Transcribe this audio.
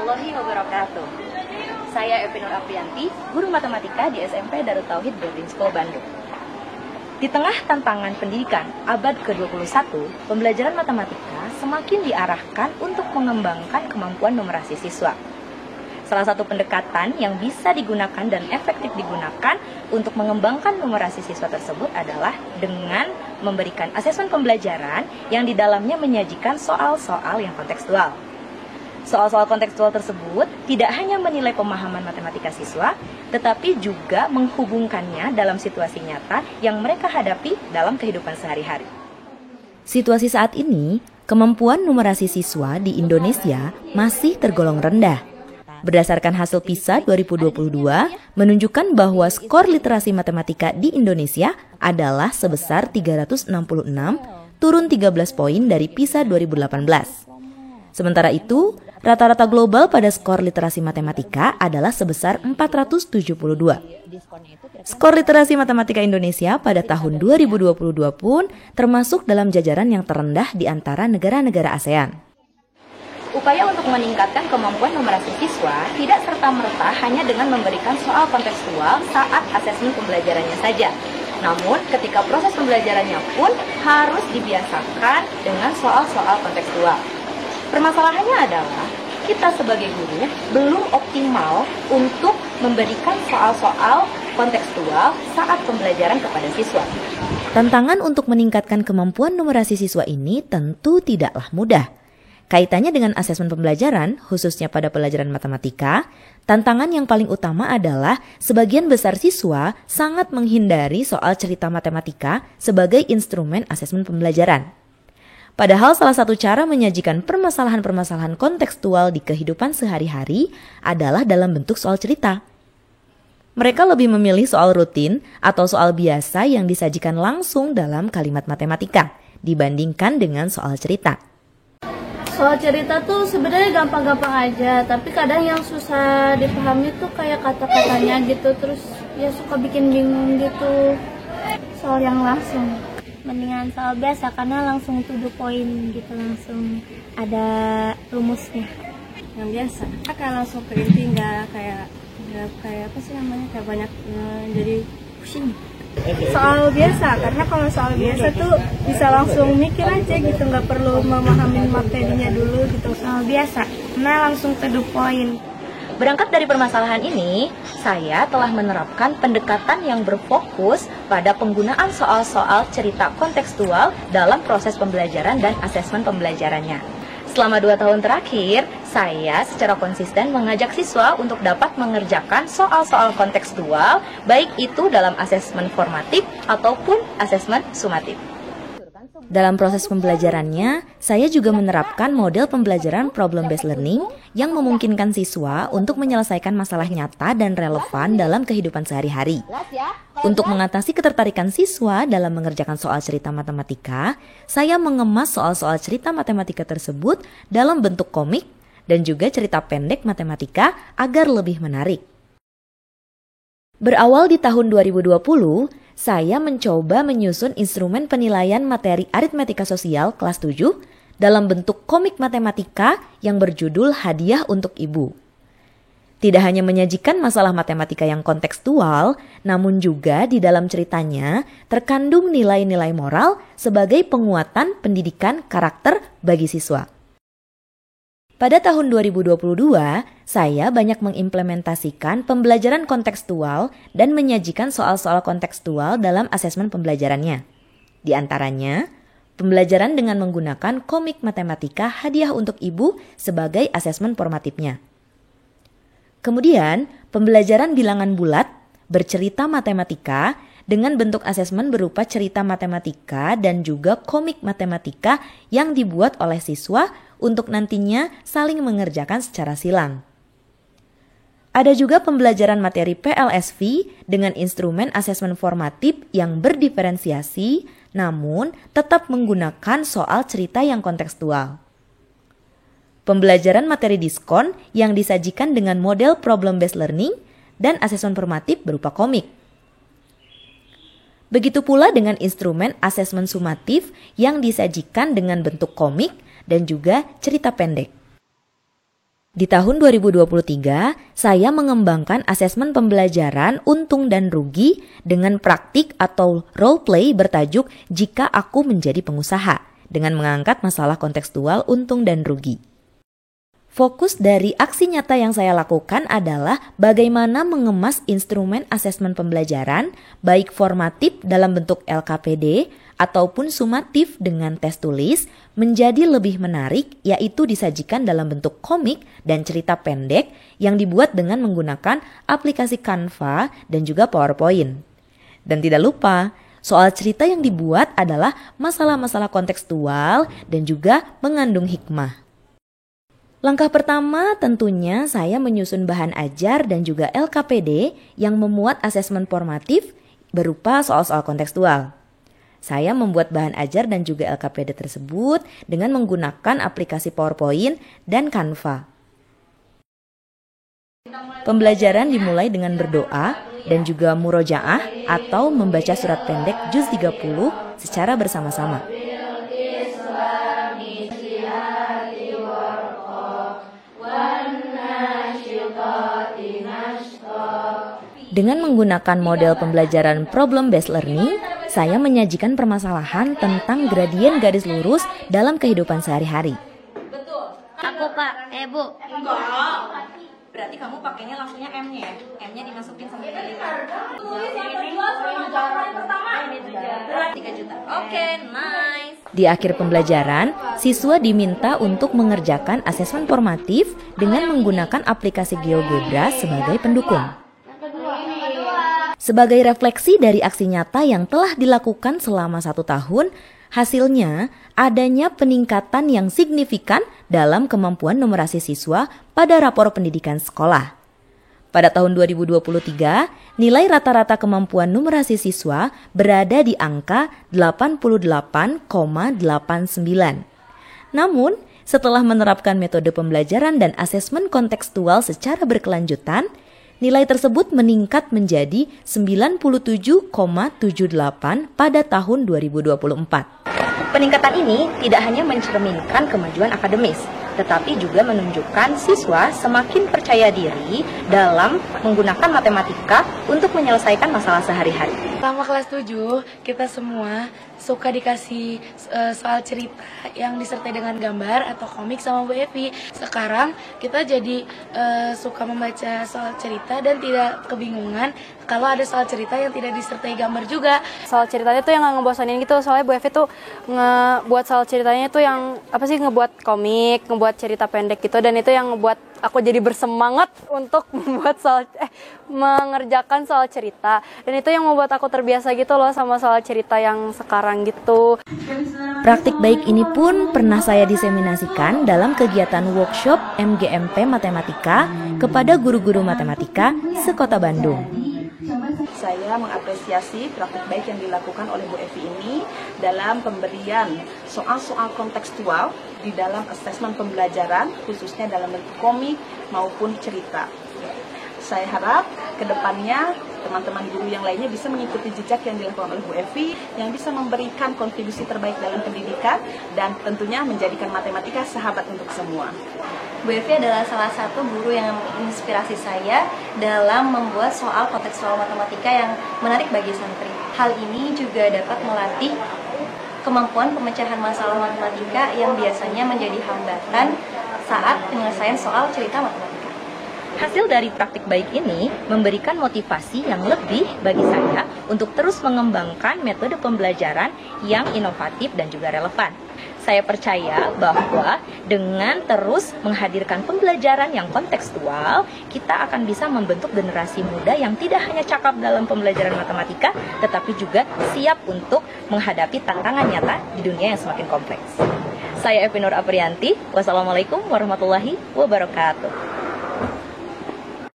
warahmatullahi wabarakatuh. Saya Evi Nur Aprianti, guru matematika di SMP Darut Tauhid Boarding School Bandung. Di tengah tantangan pendidikan abad ke-21, pembelajaran matematika semakin diarahkan untuk mengembangkan kemampuan numerasi siswa. Salah satu pendekatan yang bisa digunakan dan efektif digunakan untuk mengembangkan numerasi siswa tersebut adalah dengan memberikan asesmen pembelajaran yang di dalamnya menyajikan soal-soal yang kontekstual. Soal-soal kontekstual tersebut tidak hanya menilai pemahaman matematika siswa, tetapi juga menghubungkannya dalam situasi nyata yang mereka hadapi dalam kehidupan sehari-hari. Situasi saat ini, kemampuan numerasi siswa di Indonesia masih tergolong rendah. Berdasarkan hasil PISA 2022, menunjukkan bahwa skor literasi matematika di Indonesia adalah sebesar 366, turun 13 poin dari PISA 2018. Sementara itu, rata-rata global pada skor literasi matematika adalah sebesar 472. Skor literasi matematika Indonesia pada tahun 2022 pun termasuk dalam jajaran yang terendah di antara negara-negara ASEAN. Upaya untuk meningkatkan kemampuan numerasi siswa tidak serta-merta hanya dengan memberikan soal kontekstual saat asesmen pembelajarannya saja. Namun, ketika proses pembelajarannya pun harus dibiasakan dengan soal-soal kontekstual. Permasalahannya adalah kita sebagai guru belum optimal untuk memberikan soal-soal kontekstual saat pembelajaran kepada siswa. Tantangan untuk meningkatkan kemampuan numerasi siswa ini tentu tidaklah mudah. Kaitannya dengan asesmen pembelajaran, khususnya pada pelajaran matematika, tantangan yang paling utama adalah sebagian besar siswa sangat menghindari soal cerita matematika sebagai instrumen asesmen pembelajaran. Padahal salah satu cara menyajikan permasalahan-permasalahan kontekstual di kehidupan sehari-hari adalah dalam bentuk soal cerita. Mereka lebih memilih soal rutin atau soal biasa yang disajikan langsung dalam kalimat matematika dibandingkan dengan soal cerita. Soal cerita tuh sebenarnya gampang-gampang aja, tapi kadang yang susah dipahami tuh kayak kata-katanya gitu, terus ya suka bikin bingung gitu soal yang langsung. Mendingan soal biasa karena langsung to the point gitu, langsung ada rumusnya. Yang biasa akan langsung ke inti, nggak kayak apa sih namanya, kayak banyak jadi pusing. Soal biasa, karena kalau soal biasa tuh bisa langsung mikir aja gitu, nggak perlu memahami materinya dulu gitu. Soal biasa, karena langsung to the point. Berangkat dari permasalahan ini, saya telah menerapkan pendekatan yang berfokus pada penggunaan soal-soal cerita kontekstual dalam proses pembelajaran dan asesmen pembelajarannya. Selama 2 tahun terakhir, saya secara konsisten mengajak siswa untuk dapat mengerjakan soal-soal kontekstual, baik itu dalam asesmen formatif ataupun asesmen sumatif. Dalam proses pembelajarannya, saya juga menerapkan model pembelajaran problem-based learning yang memungkinkan siswa untuk menyelesaikan masalah nyata dan relevan dalam kehidupan sehari-hari. Untuk mengatasi ketertarikan siswa dalam mengerjakan soal cerita matematika, saya mengemas soal-soal cerita matematika tersebut dalam bentuk komik dan juga cerita pendek matematika agar lebih menarik. Berawal di tahun 2020, saya mencoba menyusun instrumen penilaian materi aritmetika sosial kelas 7 dalam bentuk komik matematika yang berjudul Hadiah untuk Ibu. Tidak hanya menyajikan masalah matematika yang kontekstual, namun juga di dalam ceritanya terkandung nilai-nilai moral sebagai penguatan pendidikan karakter bagi siswa. Pada tahun 2022, saya banyak mengimplementasikan pembelajaran kontekstual dan menyajikan soal-soal kontekstual dalam asesmen pembelajarannya. Di antaranya, pembelajaran dengan menggunakan komik matematika Hadiah untuk Ibu sebagai asesmen formatifnya. Kemudian, pembelajaran bilangan bulat bercerita matematika dengan bentuk asesmen berupa cerita matematika dan juga komik matematika yang dibuat oleh siswa untuk nantinya saling mengerjakan secara silang. Ada juga pembelajaran materi PLSV dengan instrumen asesmen formatif yang berdiferensiasi namun tetap menggunakan soal cerita yang kontekstual. Pembelajaran materi diskon yang disajikan dengan model problem-based learning dan asesmen formatif berupa komik. Begitu pula dengan instrumen asesmen sumatif yang disajikan dengan bentuk komik dan juga cerita pendek. Di tahun 2023, saya mengembangkan asesmen pembelajaran untung dan rugi dengan praktik atau role play bertajuk Jika Aku Menjadi Pengusaha, dengan mengangkat masalah kontekstual untung dan rugi. Fokus dari aksi nyata yang saya lakukan adalah bagaimana mengemas instrumen asesmen pembelajaran, baik formatif dalam bentuk LKPD ataupun sumatif dengan tes tulis, menjadi lebih menarik, yaitu disajikan dalam bentuk komik dan cerita pendek yang dibuat dengan menggunakan aplikasi Canva dan juga PowerPoint. Dan tidak lupa, soal cerita yang dibuat adalah masalah-masalah kontekstual dan juga mengandung hikmah. Langkah pertama tentunya saya menyusun bahan ajar dan juga LKPD yang memuat asesmen formatif berupa soal-soal kontekstual. Saya membuat bahan ajar dan juga LKPD tersebut dengan menggunakan aplikasi PowerPoint dan Canva. Pembelajaran dimulai dengan berdoa dan juga murojaah atau membaca surat pendek juz 30 secara bersama-sama. Dengan menggunakan model pembelajaran problem-based learning, saya menyajikan permasalahan tentang gradien garis lurus dalam kehidupan sehari-hari. Aku Kak, Bu. Enggak. Berarti kamu pakainya langsungnya M-nya ya? M-nya dimasukin sampai kali kan? Ini 3 juta. Oke, nice. Di akhir pembelajaran, siswa diminta untuk mengerjakan asesmen formatif dengan menggunakan aplikasi GeoGebra sebagai pendukung. Sebagai refleksi dari aksi nyata yang telah dilakukan selama 1 tahun, hasilnya adanya peningkatan yang signifikan dalam kemampuan numerasi siswa pada rapor pendidikan sekolah. Pada tahun 2023, nilai rata-rata kemampuan numerasi siswa berada di angka 88,89. Namun, setelah menerapkan metode pembelajaran dan asesmen kontekstual secara berkelanjutan, nilai tersebut meningkat menjadi 97,78 pada tahun 2024. Peningkatan ini tidak hanya mencerminkan kemajuan akademis, tetapi juga menunjukkan siswa semakin percaya diri dalam menggunakan matematika untuk menyelesaikan masalah sehari-hari. Selama kelas 7, kita semua suka dikasih soal cerita yang disertai dengan gambar atau komik sama Bu Evi. Sekarang kita jadi suka membaca soal cerita dan tidak kebingungan kalau ada soal cerita yang tidak disertai gambar juga. Soal ceritanya tuh yang nggak ngebosanin gitu, soalnya Bu Evi tuh ngebuat soal ceritanya tuh yang ngebuat komik, ngebuat cerita pendek gitu, dan itu yang ngebuat aku jadi bersemangat untuk mengerjakan soal cerita, dan itu yang membuat aku terbiasa gitu loh sama soal cerita yang sekarang gitu. Praktik baik ini pun pernah saya diseminasikan dalam kegiatan workshop MGMP Matematika kepada guru-guru matematika se-Kota Bandung. Saya mengapresiasi praktik baik yang dilakukan oleh Bu Evi ini dalam pemberian soal-soal kontekstual di dalam asesmen pembelajaran, khususnya dalam bentuk komik maupun cerita. Saya harap ke depannya teman-teman guru yang lainnya bisa mengikuti jejak yang dilakukan oleh Bu Evi, yang bisa memberikan kontribusi terbaik dalam pendidikan dan tentunya menjadikan matematika sahabat untuk semua. Bu Evi adalah salah satu guru yang menginspirasi saya dalam membuat soal kontekstual matematika yang menarik bagi santri. Hal ini juga dapat melatih kemampuan pemecahan masalah matematika yang biasanya menjadi hambatan saat penyelesaian soal cerita matematika. Hasil dari praktik baik ini memberikan motivasi yang lebih bagi saya untuk terus mengembangkan metode pembelajaran yang inovatif dan juga relevan. Saya percaya bahwa dengan terus menghadirkan pembelajaran yang kontekstual, kita akan bisa membentuk generasi muda yang tidak hanya cakap dalam pembelajaran matematika, tetapi juga siap untuk menghadapi tantangan nyata di dunia yang semakin kompleks. Saya Evi Nur Aprianti, wassalamualaikum warahmatullahi wabarakatuh.